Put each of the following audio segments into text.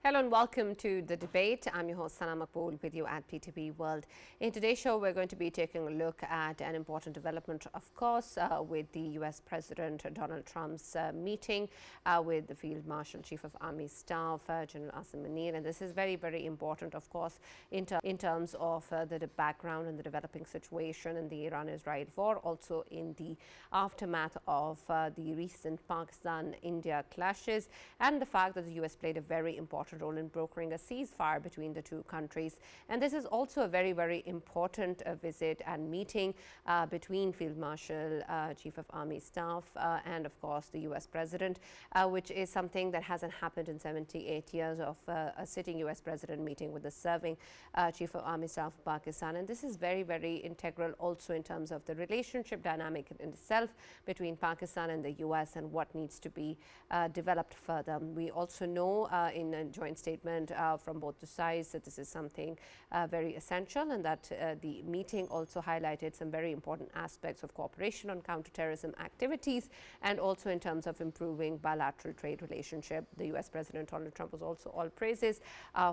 Hello and welcome to the debate. I'm your host Sana Makbool with you at PTV WORLD. In today's show, we're going to be taking a look at an important development, of course, with the US President Donald Trump's meeting with the Field Marshal Chief of Army Staff, General Qasem Munir. And this is very, very important, of course, in terms of the background and the developing situation in the Iran-Israel war, also in the aftermath of the recent Pakistan-India clashes, and the fact that the US played a very important role in brokering a ceasefire between the two countries. And this is also a very, very important visit and meeting between Field Marshal Chief of Army Staff and, of course, the US President, which is something that hasn't happened in 78 years of a sitting US President meeting with the serving Chief of Army Staff of Pakistan. And this is very, very integral also in terms of the relationship dynamic in itself between Pakistan and the US and what needs to be developed further. We also know in a joint statement from both the sides that this is something very essential, and that the meeting also highlighted some very important aspects of cooperation on counterterrorism activities and also in terms of improving bilateral trade relationship. The US President Donald Trump was also all praises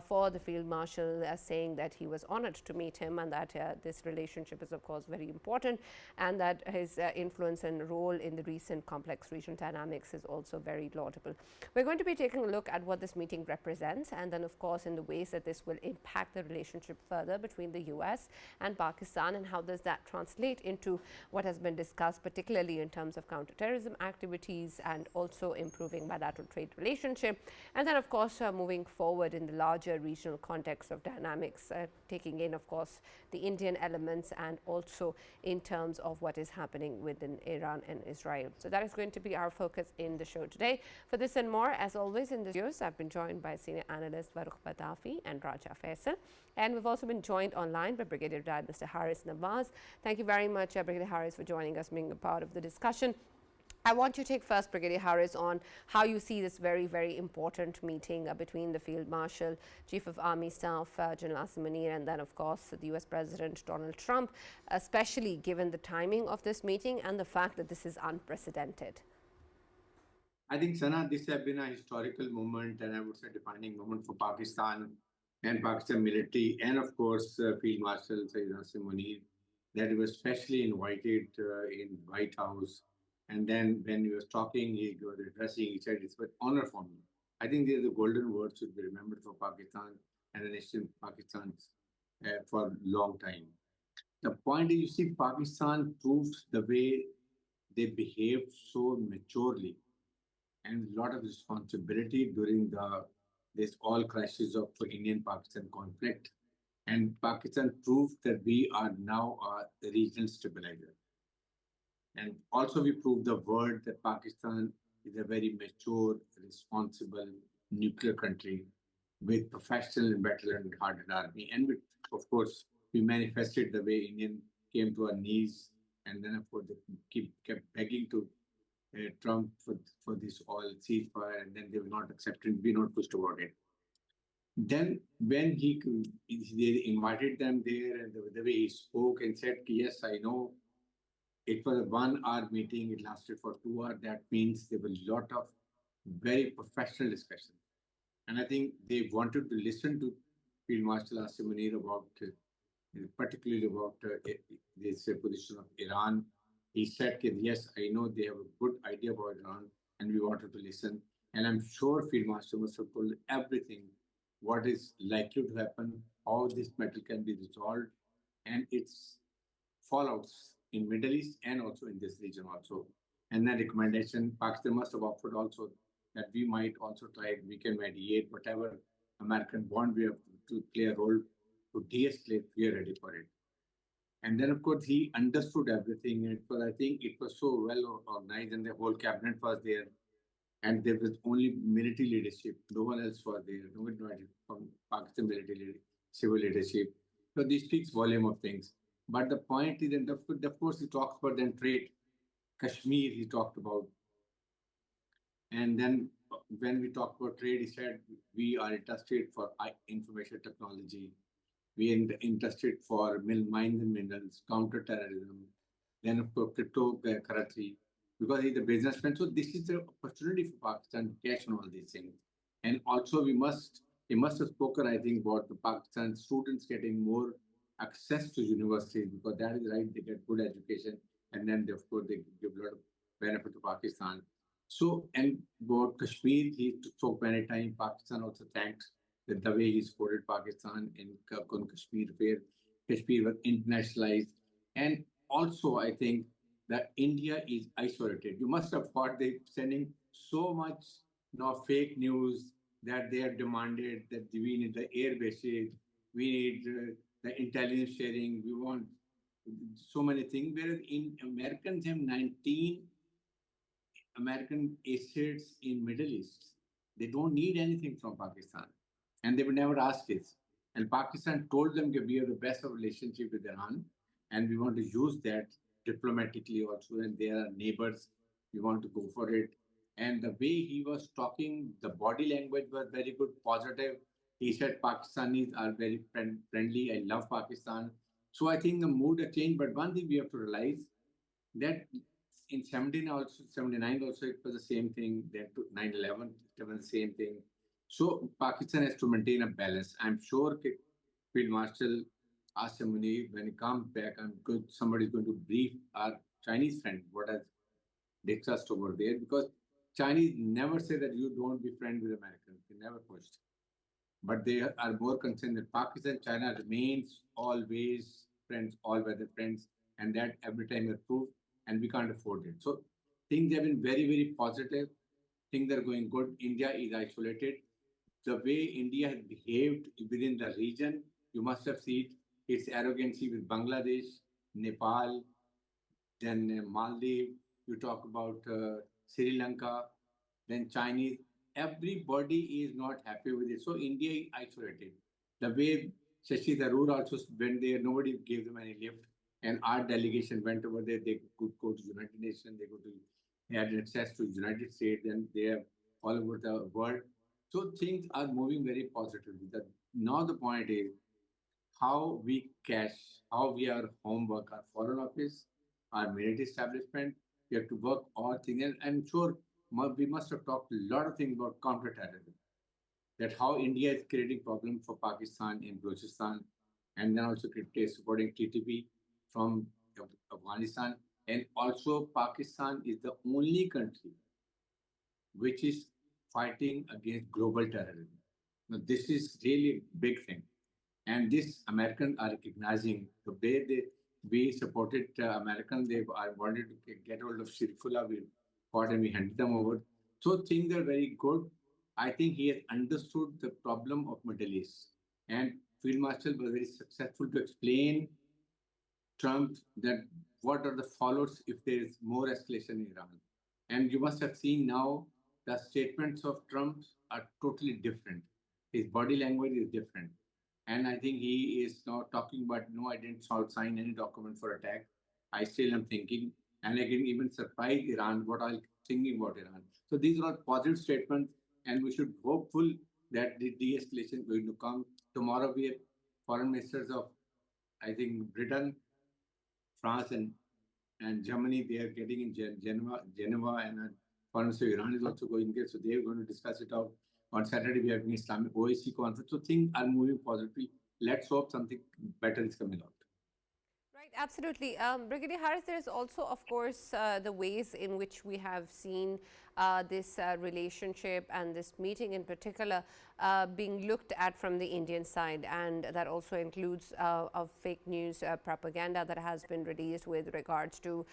for the Field Marshal, saying that he was honored to meet him and that this relationship is, of course, very important, and that his influence and role in the recent complex regional dynamics is also very laudable. We're going to be taking a look at what this meeting represents, and then, of course, in the ways that this will impact the relationship further between the US and Pakistan, and how does that translate into what has been discussed, particularly in terms of counterterrorism activities and also improving bilateral trade relationship. And then, of course, moving forward in the larger regional context of dynamics, taking in, of course, the Indian elements and also in terms of what is happening within Iran and Israel. So that is going to be our focus in the show today. For this and more, as always in the studios, I've been joined by senior analyst Farooq Batafi and Raja Faisal. And we've also been joined online by Brigadier Retired Mr. Haris Nawaz. Thank you very much, Brigadier Haris, for joining us, being a part of the discussion. I want you to take first, Brigadier Haris, on how you see this very, very important meeting between the Field Marshal, Chief of Army Staff, General Qasem Munir, and then, of course, the US President Donald Trump, especially given the timing of this meeting and the fact that this is unprecedented. I think, Sana, this has been a historical moment, and I would say defining moment for Pakistan and Pakistan military, and of course, Field Marshal Qasem Munir, that he was specially invited in White House. And then when he was talking, he was addressing, he said, it's an honor for me. I think these are the golden words should be remembered for Pakistan and the nation Pakistan for a long time. The point is, you see, Pakistan proved the way they behaved so maturely and a lot of responsibility during this all crisis of Indian-Pakistan conflict. And Pakistan proved that we are now a regional stabilizer. And also we proved the world that Pakistan is a very mature, responsible nuclear country with professional and battle-hardened army. And with, of course, we manifested the way Indian came to our knees, and then, of course, they kept begging to Trump for this oil ceasefire, and then they were not accepted, we not pushed about it. Then when they invited them there, and the way he spoke and said, yes, I know, it was a 1 hour meeting, it lasted for 2 hours. That means there were a lot of very professional discussion. And I think they wanted to listen to Field Marshal Qasem Munir about, particularly about this position of Iran. He said, yes, I know they have a good idea about Iran, and we wanted to listen. And I'm sure Field Marshal must have told everything, what is likely to happen, how this matter can be resolved, and its fallouts in Middle East and also in this region also. And that recommendation, Pakistan must have offered also that we might also try, we can mediate whatever American bond we have to play a role to de-escalate, we are ready for it. And then, of course, he understood everything. And I think it was so well organized, and the whole cabinet was there. And there was only military leadership. No one else was there. No one from Pakistan military civil leadership. So this speaks volume of things. But the point is, and of course, he talks about then trade. Kashmir, he talked about. And then when we talk about trade, he said, we are interested for information technology. We are interested for mines and minerals, counterterrorism, then of course cryptocurrency, because he's a businessman. So this is the opportunity for Pakistan to cash on all these things. And also we must He must have spoken, I think, about the Pakistan students getting more access to universities because that is right. They get good education, and then of course they give a lot of benefit to Pakistan. So, and about Kashmir, he spoke many times. Pakistan also thanks the way he supported Pakistan in Kashmir, where Kashmir was internationalized, and also I think that India is isolated. You must have thought they sending so much fake news that they have demanded that we need the air bases, we need the intelligence sharing, we want so many things. Whereas in Americans have 19 American assets in Middle East. They don't need anything from Pakistan, and they would never ask this. And Pakistan told them that we have the best of relationship with Iran, and we want to use that diplomatically also. And they are neighbors. We want to go for it. And the way he was talking, the body language was very good, positive. He said Pakistanis are very friendly. I love Pakistan. So I think the mood has changed. But one thing we have to realize that in 17 also 79 also it was the same thing, then to 9/11 it was the same thing. So Pakistan has to maintain a balance. I'm sure Field Marshal Asim Munir, when he comes back, I'm good, somebody is going to brief our Chinese friend what has discussed over there, because Chinese never say that you don't be friend with Americans. They never pushed, but they are more concerned that Pakistan, China remains always friends, all weather friends, and that every time approved, and we can't afford it. So things have been very, very positive. Things are going good. India is isolated. The way India has behaved within the region, you must have seen its arrogancy with Bangladesh, Nepal, then Maldives, you talk about Sri Lanka, then Chinese. Everybody is not happy with it. So India is isolated. The way Shashi Tharoor also went there, nobody gave them any lift. And our delegation went over there. They could go to United Nations. They could had access to United States, and they are all over the world. So things are moving very positively. Now the point is how we cash, how we are homework, our foreign office, our military establishment. We have to work all things. And I'm sure we must have talked a lot of things about counterterrorism, that how India is creating problems for Pakistan in Balochistan, and then also supporting TTP from Afghanistan. And also Pakistan is the only country which is fighting against global terrorism. Now, this is really a big thing. And this Americans are recognizing the way we supported Americans. I wanted to get hold of Shirifullah. We fought and we handed them over. So things are very good. I think he has understood the problem of Middle East. And Field Marshal was very successful to explain Trump that what are the follows if there is more escalation in Iran. And you must have seen now the statements of Trump are totally different. His body language is different. And I think he is now talking about, no, I didn't sign any document for attack. I still am thinking, and I can even surprise Iran what I'm thinking about Iran. So these are all positive statements, and we should hopeful that the de-escalation is going to come. Tomorrow we have foreign ministers of, I think, Britain, France, and Germany. They are getting in Geneva, and foreign minister of Iran is also going there. So they are going to discuss it out. On Saturday, we are having Islamic OAC conference. So things are moving positively. Let's hope something better is coming out. Right, absolutely. Brigadier Harris, there's also, of course, the ways in which we have seen this relationship and this meeting in particular being looked at from the Indian side. And that also includes of fake news propaganda that has been released with regards to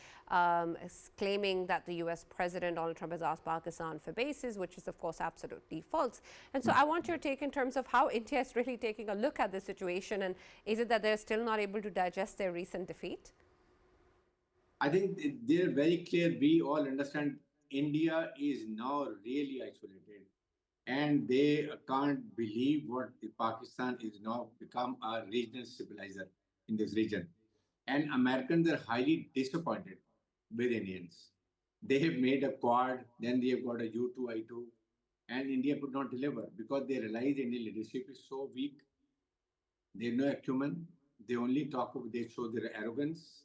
claiming that the US President Donald Trump has asked Pakistan for bases, which is, of course, absolutely false. And so I want your take in terms of how India is really taking a look at this situation. And is it that they're still not able to digest their recent defeat? I think they're very clear. We all understand India is now really isolated, and they can't believe what Pakistan is now become a regional civilizer in this region. And Americans are highly disappointed with Indians. They have made a quad, then they have got a U2I2, and India could not deliver because they realize Indian leadership is so weak. They have no acumen. They only talk, they show their arrogance,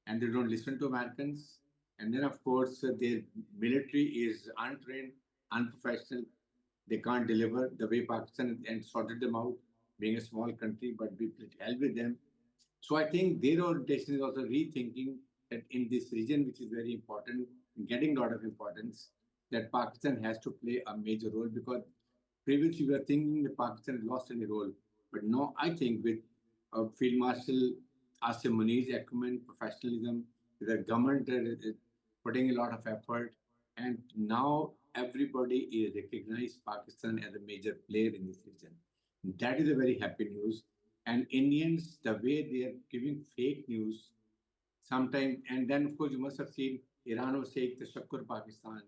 and they don't listen to Americans. And then, of course, their military is untrained, unprofessional. They can't deliver the way Pakistan and sorted them out, being a small country, but we played hell with them. So I think their orientation is also rethinking that in this region, which is very important, getting a lot of importance, that Pakistan has to play a major role because previously we were thinking that Pakistan lost any role. But now I think with Field Marshal Asim Munir's acumen, professionalism, the government is putting a lot of effort, and now everybody is recognized Pakistan as a major player in this region. That is a very happy news. And Indians, the way they are giving fake news sometimes, and then of course you must have seen Iran was saying the Shakur Pakistan.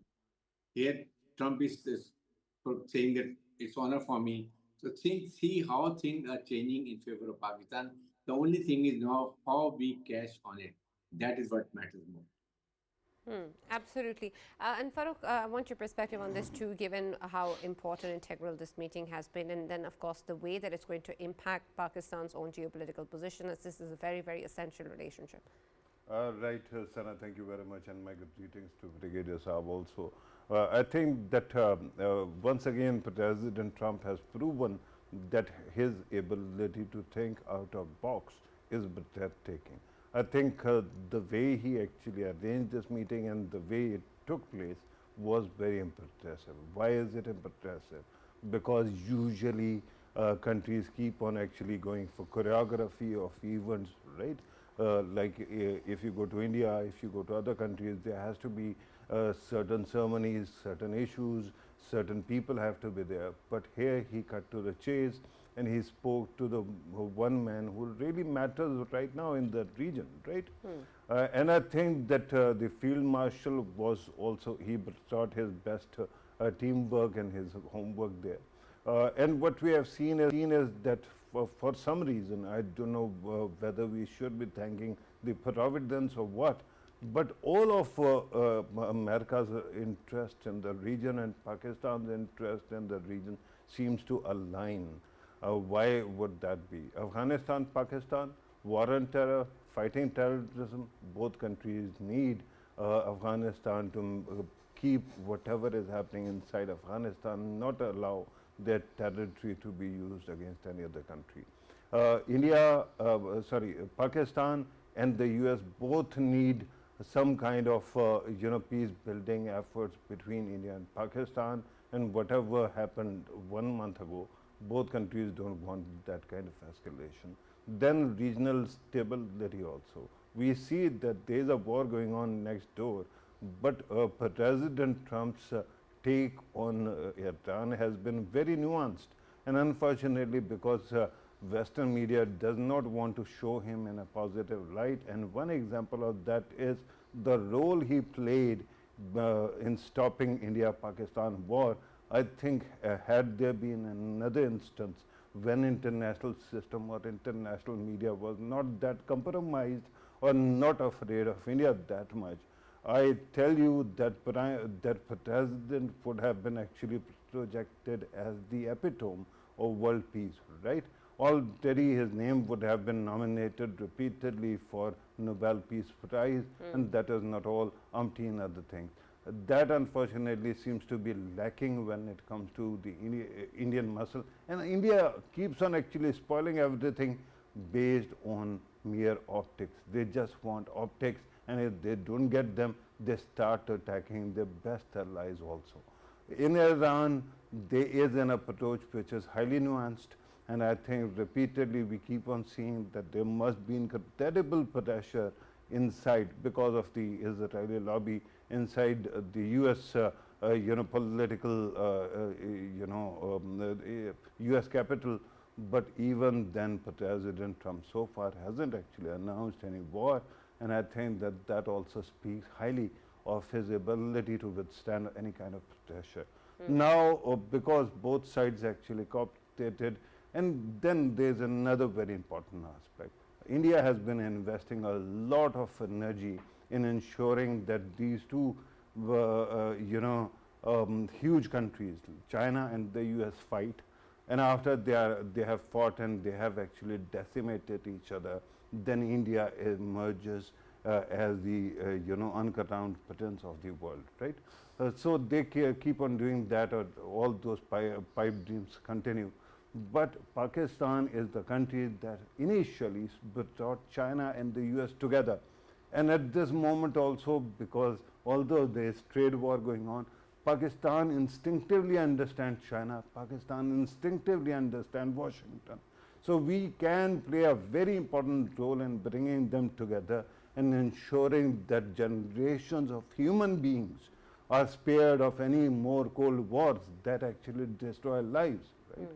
Here Trump is saying that it's honor for me. So see how things are changing in favor of Pakistan. The only thing is now how we cash on it. That is what matters more. Absolutely. And Farooq, I want your perspective on this too, given how important, integral this meeting has been, and then, of course, the way that it's going to impact Pakistan's own geopolitical position, as this is a very, very essential relationship. Right, Sana, thank you very much, and my good greetings to Brigadier Saab also. I think that once again, President Trump has proven that his ability to think out of box is breathtaking. I think the way he actually arranged this meeting and the way it took place was very impressive. Why is it impressive? Because usually countries keep on actually going for choreography of events, right? Like if you go to India, if you go to other countries, there has to be certain ceremonies, certain issues, certain people have to be there. But here he cut to the chase and he spoke to the one man who really matters right now in that region, right? And I think that the field marshal was also, he brought his best teamwork and his homework there. And what we have seen is that for some reason, I don't know whether we should be thanking the providence or what, but all of America's interest in the region and Pakistan's interest in the region seems to align. Why would that be? Afghanistan, Pakistan, war on terror, fighting terrorism, both countries need Afghanistan to keep whatever is happening inside Afghanistan, not allow their territory to be used against any other country. Pakistan and the US both need some kind of peace building efforts between India and Pakistan, and whatever happened 1 month ago, both countries don't want that kind of escalation. Then regional stability also. We see that there is a war going on next door, but President Trump's take on Iran has been very nuanced, and unfortunately because Western media does not want to show him in a positive light, and one example of that is the role he played in stopping India-Pakistan war. I think had there been another instance when international system or international media was not that compromised or not afraid of India that much, I tell you that that president would have been actually projected as the epitome of world peace, right? Already his name would have been nominated repeatedly for Nobel Peace Prize, and that is not all, umpteen other things. That unfortunately seems to be lacking when it comes to the Indian muscle, and India keeps on actually spoiling everything based on mere optics. They just want optics, and if they don't get them, they start attacking their best allies also. In Iran, there is an approach which is highly nuanced, and I think repeatedly we keep on seeing that there must be incredible pressure inside because of the Israeli lobby inside the US political US capital. But even then President Trump so far hasn't actually announced any war, and I think that that also speaks highly of his ability to withstand any kind of pressure. Now because both sides actually cooperated, and then there's another very important aspect. India has been investing a lot of energy in ensuring that these two, huge countries, China and the US, fight. And after they have fought and they have actually decimated each other, then India emerges as the uncrowned prince of the world, right? So they keep on doing that, or all those pipe dreams continue. But Pakistan is the country that initially brought China and the US together. And at this moment also, because although there is trade war going on, Pakistan instinctively understands China, Pakistan instinctively understands Washington. So we can play a very important role in bringing them together and ensuring that generations of human beings are spared of any more Cold Wars that actually destroy lives. Right?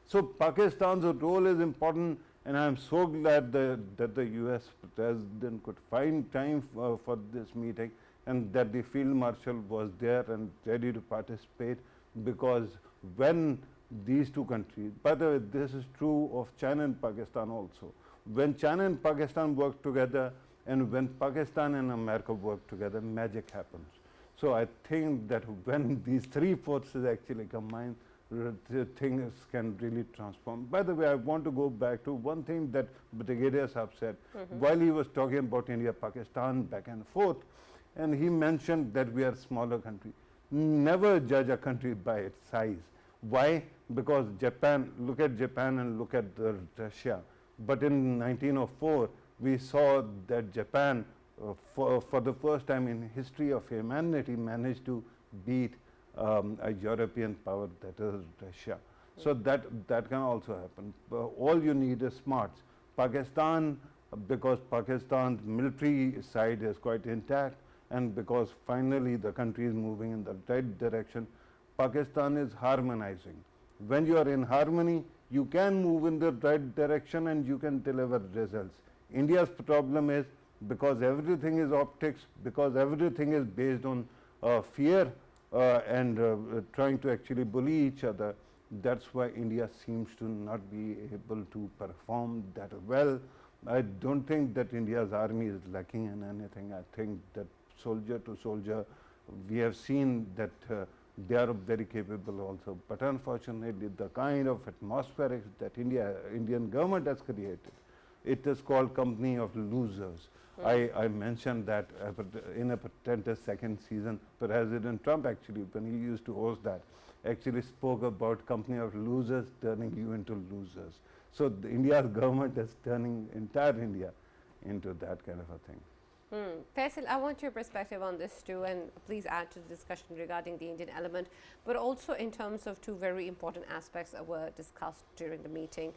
So Pakistan's role is important, and I am so glad that the US president could find time for this meeting, and that the Field Marshal was there and ready to participate, because when these two countries, by the way, this is true of China and Pakistan also, when China and Pakistan work together and when Pakistan and America work together, magic happens. So I think that when these three forces actually combine, things can really transform. By the way, I want to go back to one thing that Brigadier Saab said while he was talking about India, Pakistan back and forth, and he mentioned that we are a smaller country. Never judge a country by its size. Why? Because Japan, look at Japan and look at Russia. But in 1904, we saw that Japan, for the first time in history of humanity, managed to beat a European power, that is Russia. So that can also happen. All you need is smarts. Pakistan, because Pakistan's military side is quite intact, and because finally the country is moving in the right direction, Pakistan is harmonizing. When you are in harmony, you can move in the right direction and you can deliver results. India's problem is, because everything is optics, because everything is based on fear and trying to actually bully each other, that's why India seems to not be able to perform that well. I don't think that India's army is lacking in anything. I think that soldier to soldier, we have seen that they are very capable also. But unfortunately, the kind of atmosphere that Indian government has created, it is called company of losers. I mentioned that in a potential second season, President Trump actually, when he used to host that, actually spoke about company of losers turning you into losers. So India's government is turning entire India into that kind of a thing. Faisal, I want your perspective on this too, and please add to the discussion regarding the Indian element, but also in terms of two very important aspects that were discussed during the meeting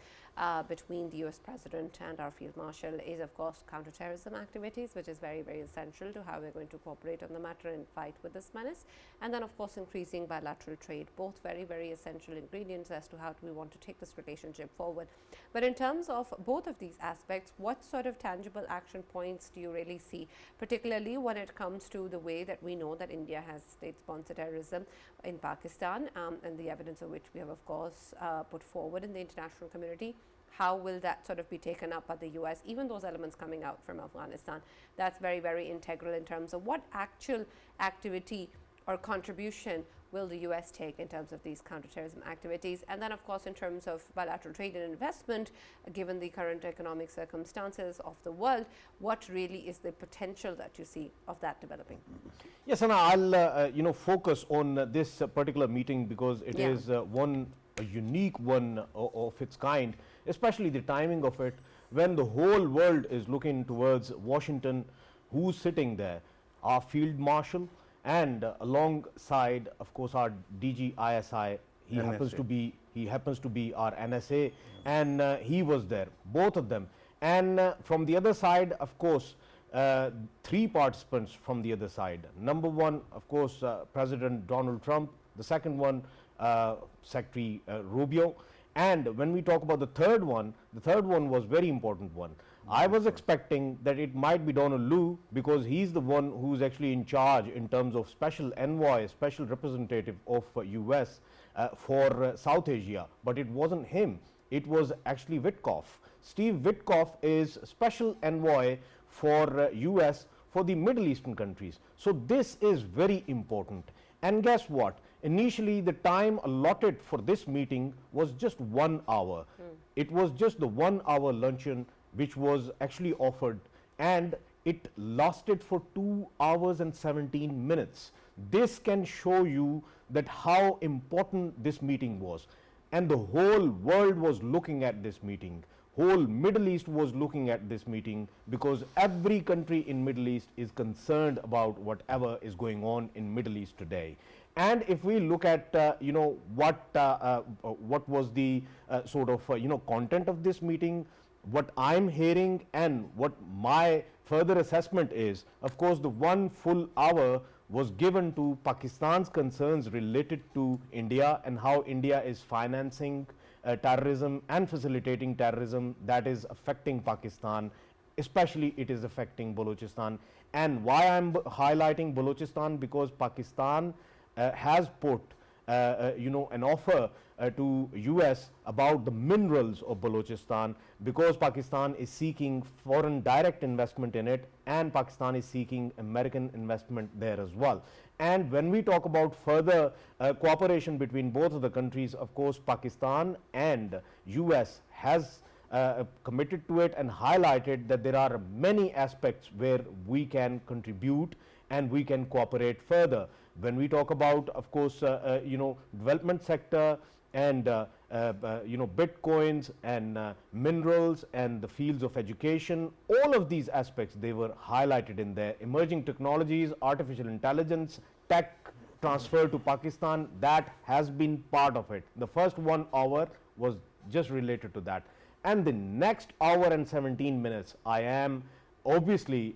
between the US President and our Field Marshal is, of course, counterterrorism activities, which is very, very essential to how we're going to cooperate on the matter and fight with this menace. And then, of course, increasing bilateral trade, both very, very essential ingredients as to how do we want to take this relationship forward. But in terms of both of these aspects, what sort of tangible action points do you really see, particularly when it comes to the way that we know that India has state-sponsored terrorism in Pakistan, and the evidence of which we have, of course, put forward in the international community? How will that sort of be taken up by the US, even those elements coming out from Afghanistan? That's very, very integral in terms of what actual activity or contribution will the US take in terms of these counterterrorism activities. And then, of course, in terms of bilateral trade and investment, given the current economic circumstances of the world, what really is the potential that you see of that developing? Yes, and I'll focus on this particular meeting because it is a unique one of its kind, especially the timing of it, when the whole world is looking towards Washington. Who's sitting there? Our Field Marshal, and alongside, of course, our DG ISI. He happens to be our NSA, and he was there, both of them. And from the other side, of course, three participants from the other side. Number one, of course, President Donald Trump. The second one, Secretary Rubio. And when we talk about the third one was very important one. I was expecting that it might be Donald Lu, because he's the one who's actually in charge in terms of special envoy, special representative of US for South Asia. But it wasn't him. It was actually Witkoff. Steve Witkoff is special envoy for US for the Middle Eastern countries. So this is very important. And guess what? Initially, the time allotted for this meeting was just 1 hour. It was just the 1 hour luncheon which was actually offered, and it lasted for 2 hours and 17 minutes. This can show you that how important this meeting was, and the whole world was looking at this meeting. Whole Middle East was looking at this meeting, because every country in Middle East is concerned about whatever is going on in Middle East today. And if we look at what was the sort of content of this meeting, what I'm hearing and what my further assessment is, of course, the 1 full hour was given to Pakistan's concerns related to India and how India is financing terrorism and facilitating terrorism that is affecting Pakistan, especially it is affecting Balochistan. And why I'm highlighting Balochistan, because Pakistan has put an offer to US about the minerals of Balochistan, because Pakistan is seeking foreign direct investment in it, and Pakistan is seeking American investment there as well. And when we talk about further cooperation between both of the countries, of course, Pakistan and US has committed to it and highlighted that there are many aspects where we can contribute and we can cooperate further. When we talk about, of course, development sector and bitcoins and minerals and the fields of education, all of these aspects, they were highlighted in there. Emerging technologies, artificial intelligence, tech transfer to Pakistan, that has been part of it. The first 1 hour was just related to that, and the next hour and 17 minutes, I am obviously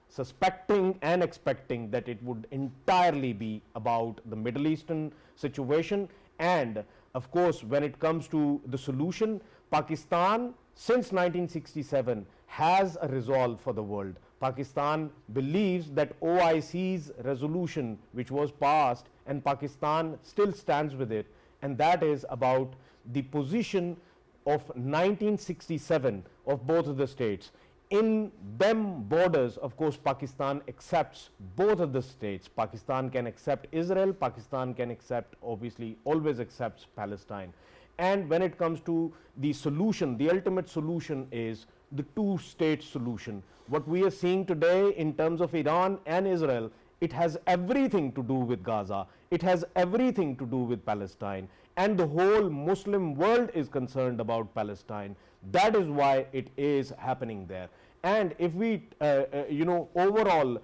suspecting and expecting that it would entirely be about the Middle Eastern situation. And of course, when it comes to the solution, Pakistan since 1967 has a resolve for the world. Pakistan believes that OIC's resolution, which was passed, and Pakistan still stands with it, and that is about the position of 1967 of both of the states. In them borders, of course, Pakistan accepts both of the states. Pakistan can accept Israel, Pakistan can accept, obviously, always accepts Palestine. And when it comes to the solution, the ultimate solution is the two-state solution. What we are seeing today in terms of Iran and Israel, it has everything to do with Gaza, it has everything to do with Palestine, and the whole Muslim world is concerned about Palestine. That is why it is happening there. And if we overall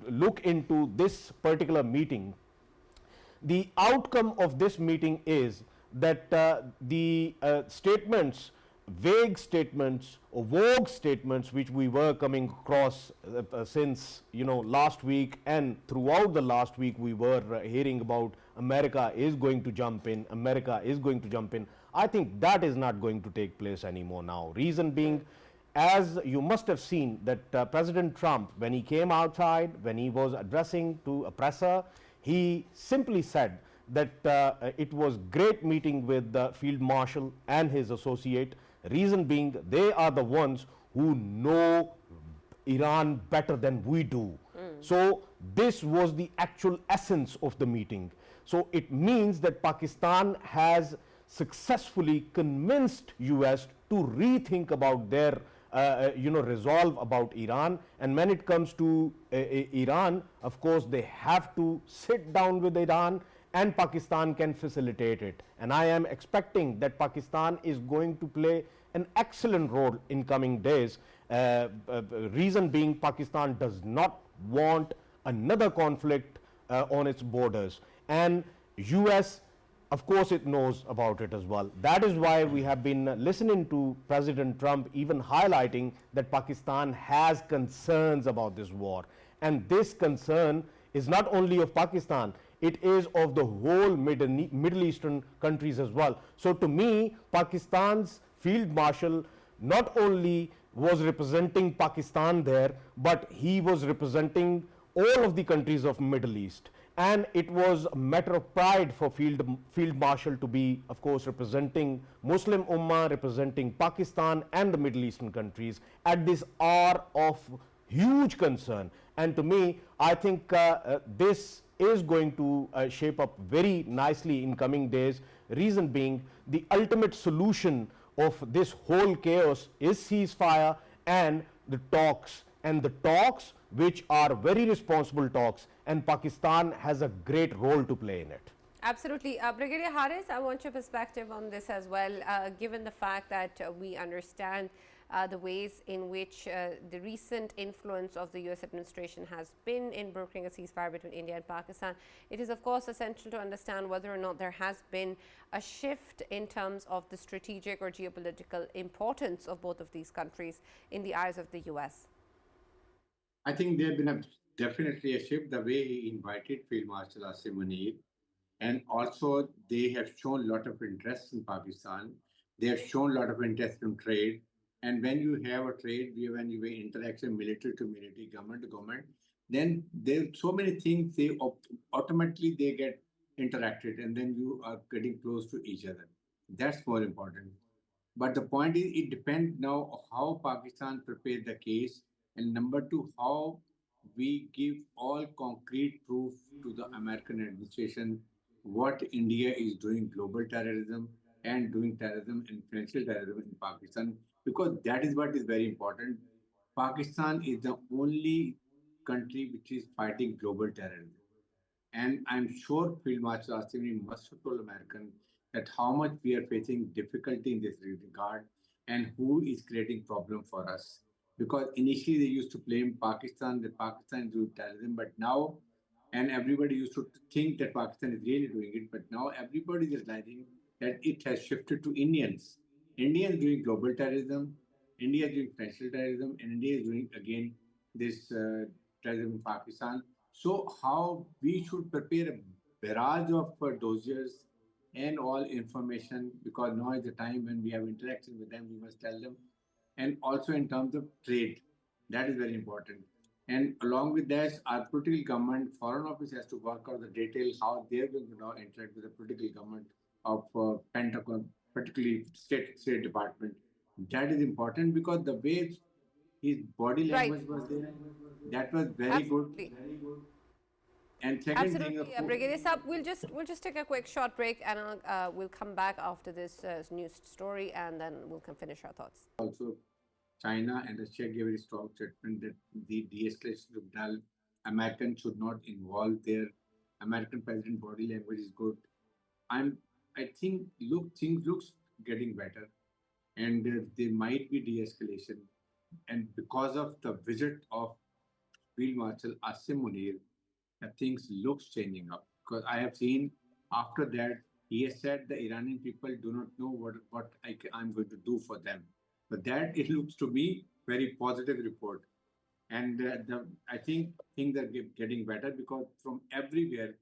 look into this particular meeting, the outcome of this meeting is that the statements, vague statements or vogue statements, which we were coming across since last week, and throughout the last week we were hearing about America is going to jump in, America is going to jump in. I think that is not going to take place anymore now. Reason being, as you must have seen, that President Trump, when he came outside, when he was addressing to a presser, he simply said that it was great meeting with the Field Marshal and his associate. Reason being, they are the ones who know Iran better than we do. So this was the actual essence of the meeting. So it means that Pakistan has successfully convinced US to rethink about their resolve about Iran. And when it comes to Iran, of course, they have to sit down with Iran, and Pakistan can facilitate it. And I am expecting that Pakistan is going to play an excellent role in coming days. Reason being, Pakistan does not want another conflict on its borders, and US, of course, it knows about it as well. That is why we have been listening to President Trump even highlighting that Pakistan has concerns about this war, and this concern is not only of Pakistan, it is of the whole Middle Eastern countries as well. So to me, Pakistan's Field Marshal not only was representing Pakistan there, but he was representing all of the countries of Middle East. And it was a matter of pride for Field Marshal to be, of course, representing Muslim Ummah, representing Pakistan and the Middle Eastern countries at this hour of huge concern. And to me, I think this is going to shape up very nicely in coming days. Reason being, the ultimate solution of this whole chaos is ceasefire, and the talks, and the talks which are very responsible talks, and Pakistan has a great role to play in it. Absolutely. Brigadier Haris, I want your perspective on this as well, given the fact that we understand the ways in which the recent influence of the US administration has been in brokering a ceasefire between India and Pakistan. It is, of course, essential to understand whether or not there has been a shift in terms of the strategic or geopolitical importance of both of these countries in the eyes of the US. I think there has been definitely a shift the way he invited Field Marshal Asim Munir. And also, they have shown a lot of interest in Pakistan. They have shown a lot of interest in trade. And when you have a trade, when you have interaction military to military, government to government, then there are so many things, they automatically they get interacted, and then you are getting close to each other. That's more important. But the point is, it depends now how Pakistan prepared the case, and number two, how we give all concrete proof to the American administration what India is doing global terrorism and doing terrorism and financial terrorism in Pakistan, because that is what is very important. Pakistan is the only country which is fighting global terrorism. And I'm sure Field Marshal Asim must have told American that how much we are facing difficulty in this regard and who is creating problem for us. Because initially they used to blame Pakistan, that Pakistan is doing terrorism, but now, and everybody used to think that Pakistan is really doing it, but now everybody is realizing that it has shifted to Indians. India is doing global terrorism, India is doing financial terrorism, and India is doing again this terrorism in Pakistan. So how we should prepare a barrage of dossiers and all information, because now is the time when we have interaction with them, we must tell them. And also in terms of trade, that is very important. And along with that, our political government, foreign office has to work out the details how they're going to now interact with the political government of Pentagon, particularly State Department. That is important because the way his body language was there, that was very Absolutely. good. And second thing, Absolutely, Brigadier Saab, we'll just take a quick short break, and we'll come back after this news story, and then we'll finish our thoughts. Also, China and Russia gave a very strong statement that the de-escalation of Dal, Americans should not involve there. American president body language is good. I think things looks getting better, and there might be de-escalation. And because of the visit of Field Marshal Asim Munir, things looks changing up. Because I have seen after that, he has said the Iranian people do not know what I'm going to do for them. But that, it looks to me, very positive report. And I think things are getting better because from everywhere,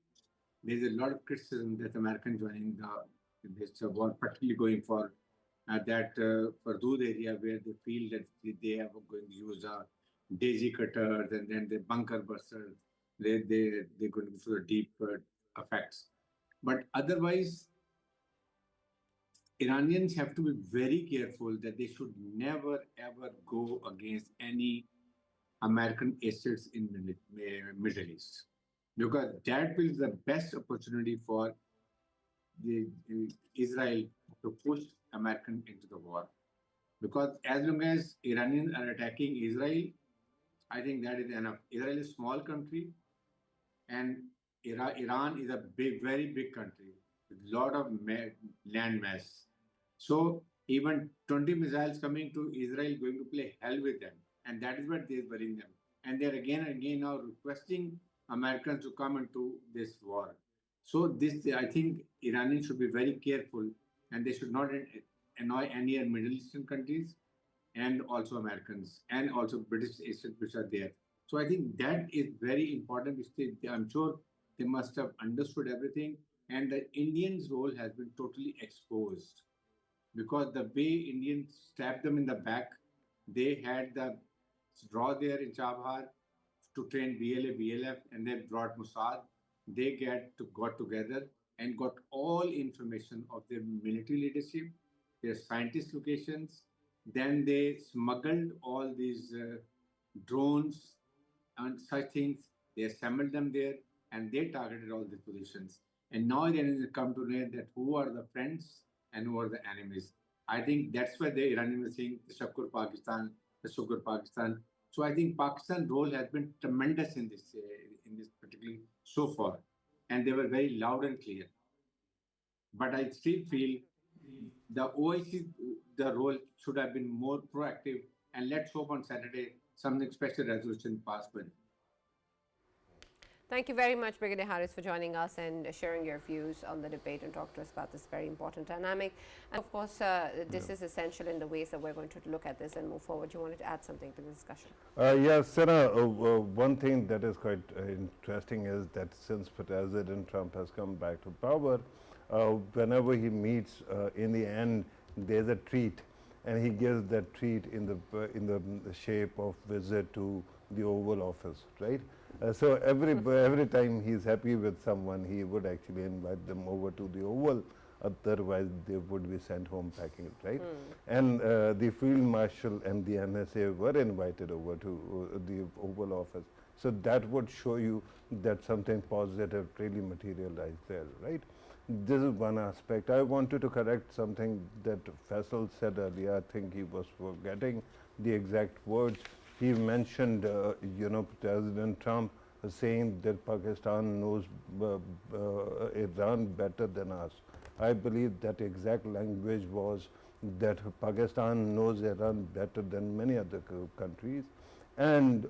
there's a lot of criticism that Americans joining this war, particularly going for that Fardud area where they feel that they are going to use daisy cutters and then the bunker busters. They're going to go for the deep effects. But otherwise, Iranians have to be very careful that they should never ever go against any American assets in Middle East, because that will be the best opportunity for Israel to push American into the war. Because as long as Iranians are attacking Israel, I think that is enough. Israel is a small country, and Iran is a very big country with a lot of land mass. So even 20 missiles coming to Israel going to play hell with them. And that is what they're worrying them. And they're again and again now requesting Americans to come into this war. So I think Iranians should be very careful, and they should not annoy any Middle Eastern countries and also Americans and also British assets which are there. So I think that is very important. I'm sure they must have understood everything, and the Indians' role has been totally exposed, because the way Indians stabbed them in the back, they had the draw there in Chabhar to train BLA, BLF, and they brought Mossad. They got together and got all information of their military leadership, their scientist locations. Then they smuggled all these drones and such things. They assembled them there, and they targeted all the positions. And now they come to know that who are the friends and who are the enemies. I think that's why the Iranians are saying, Shakur Pakistan, the so-called Pakistan. So I think Pakistan's role has been tremendous in this particularly so far, and they were very loud and clear. But I still feel the OIC, the role should have been more proactive, and let's hope on Saturday something special resolution passed with. Thank you very much, Brigadier Harris, for joining us and sharing your views on the debate and talk to us about this very important dynamic. And of course, this is essential in the ways that we're going to look at this and move forward. You wanted to add something to the discussion? Yes, Sarah, one thing that is quite interesting is that since President Trump has come back to power, whenever he meets, in the end, there's a treat, and he gives that treat in the shape of visit to the Oval Office, right? So every time he's happy with someone, he would actually invite them over to the Oval. Otherwise, they would be sent home packing, right? And the Field Marshal and the NSA were invited over to the Oval Office. So that would show you that something positive really materialized there, right? This is one aspect. I wanted to correct something that Faisal said earlier. I think he was forgetting the exact words. He mentioned, President Trump saying that Pakistan knows Iran better than us. I believe that exact language was that Pakistan knows Iran better than many other countries, and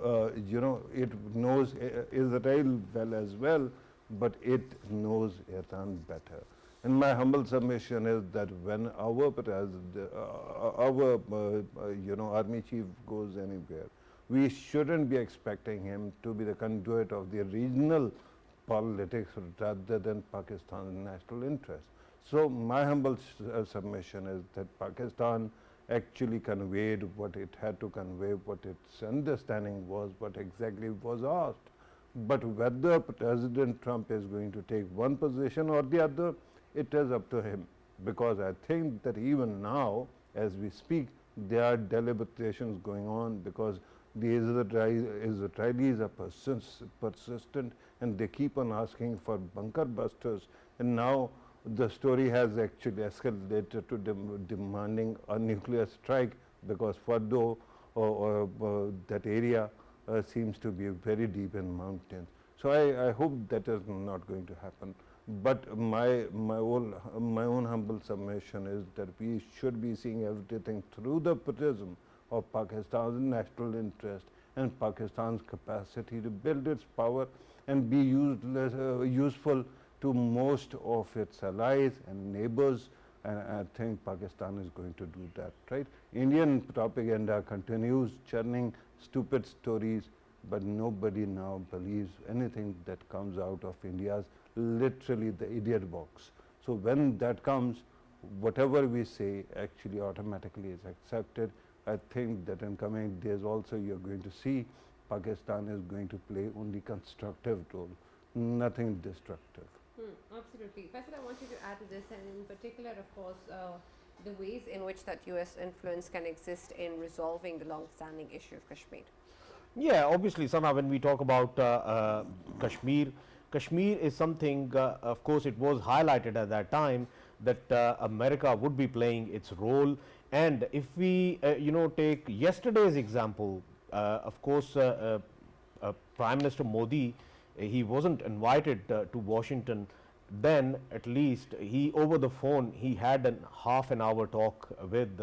it knows Israel well as well, but it knows Iran better. And my humble submission is that when our army chief goes anywhere, we shouldn't be expecting him to be the conduit of the regional politics rather than Pakistan's national interest. So my humble submission is that Pakistan actually conveyed what it had to convey, what its understanding was, what exactly was asked. But whether President Trump is going to take one position or the other, it is up to him, because I think that even now, as we speak, there are deliberations going on, because the Israelis are persistent, and they keep on asking for bunker busters, and now the story has actually escalated to demanding a nuclear strike, because Fordo that area seems to be very deep in mountains. So I hope that is not going to happen. But my own humble submission is that we should be seeing everything through the prism of Pakistan's national interest and Pakistan's capacity to build its power and be useful to most of its allies and neighbors, and I think Pakistan is going to do that, right? Indian propaganda continues churning stupid stories, but nobody now believes anything that comes out of India's literally the idiot box. So when that comes, whatever we say actually automatically is accepted. I think that in coming days also you're going to see Pakistan is going to play only constructive role, nothing destructive. Absolutely. Faisal, I want you to add to this, and in particular, of course, the ways in which that US influence can exist in resolving the long-standing issue of Kashmir. Yeah, obviously, Sana, when we talk about Kashmir, Kashmir is something, of course, it was highlighted at that time that America would be playing its role. And if we, take yesterday's example, of course, Prime Minister Modi, he wasn't invited to Washington. Then at least he, over the phone, he had a half an hour talk with,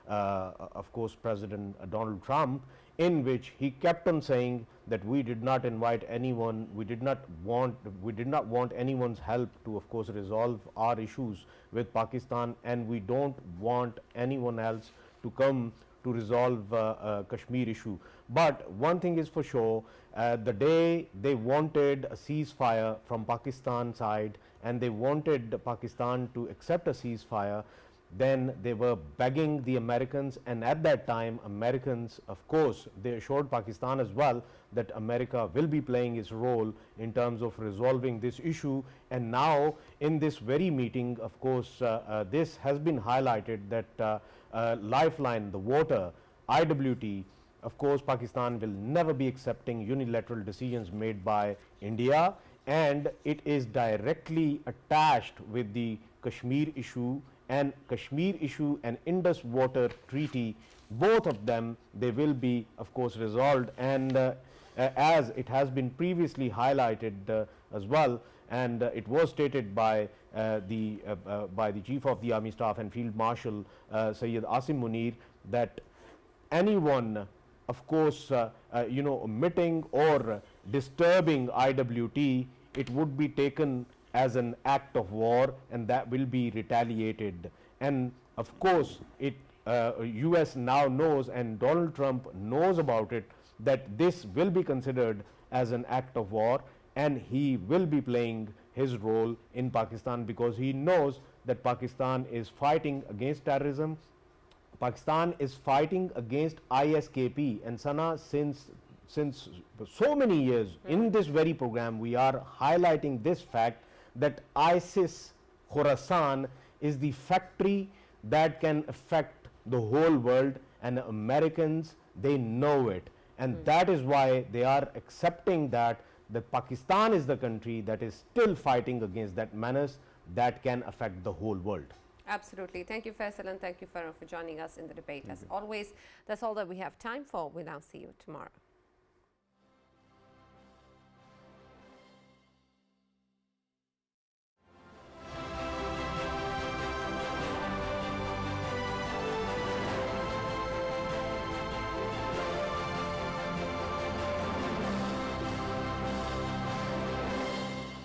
of course, President Donald Trump, in which he kept on saying that we did not invite anyone, we did not want anyone's help to, of course, resolve our issues with Pakistan, and we don't want anyone else to come to resolve Kashmir issue. But one thing is for sure, the day they wanted a ceasefire from Pakistan side and they wanted Pakistan to accept a ceasefire, then they were begging the Americans, and at that time Americans, of course, they assured Pakistan as well that America will be playing its role in terms of resolving this issue. And now in this very meeting, of course, this has been highlighted that lifeline, the water, IWT, of course, Pakistan will never be accepting unilateral decisions made by India, and it is directly attached with the Kashmir issue, and Kashmir issue and Indus Water Treaty, both of them, they will be of course resolved, and as it has been previously highlighted as well, and it was stated by the Chief of the Army Staff and Field Marshal Sayyid Asim Munir, that anyone of course omitting or disturbing IWT, it would be taken as an act of war, and that will be retaliated. And of course it US now knows, and Donald Trump knows about it, that this will be considered as an act of war, and he will be playing his role in Pakistan, because he knows that Pakistan is fighting against terrorism. Pakistan is fighting against ISKP, and Sana, since so many years in this very program we are highlighting this fact that ISIS Khorasan is the factory that can affect the whole world, and Americans, they know it, and that is why they are accepting that Pakistan is the country that is still fighting against that menace that can affect the whole world. Absolutely. Thank you, Faisal, and thank you for joining us in the debate. As always, that's all that we have time for. We'll now see you tomorrow.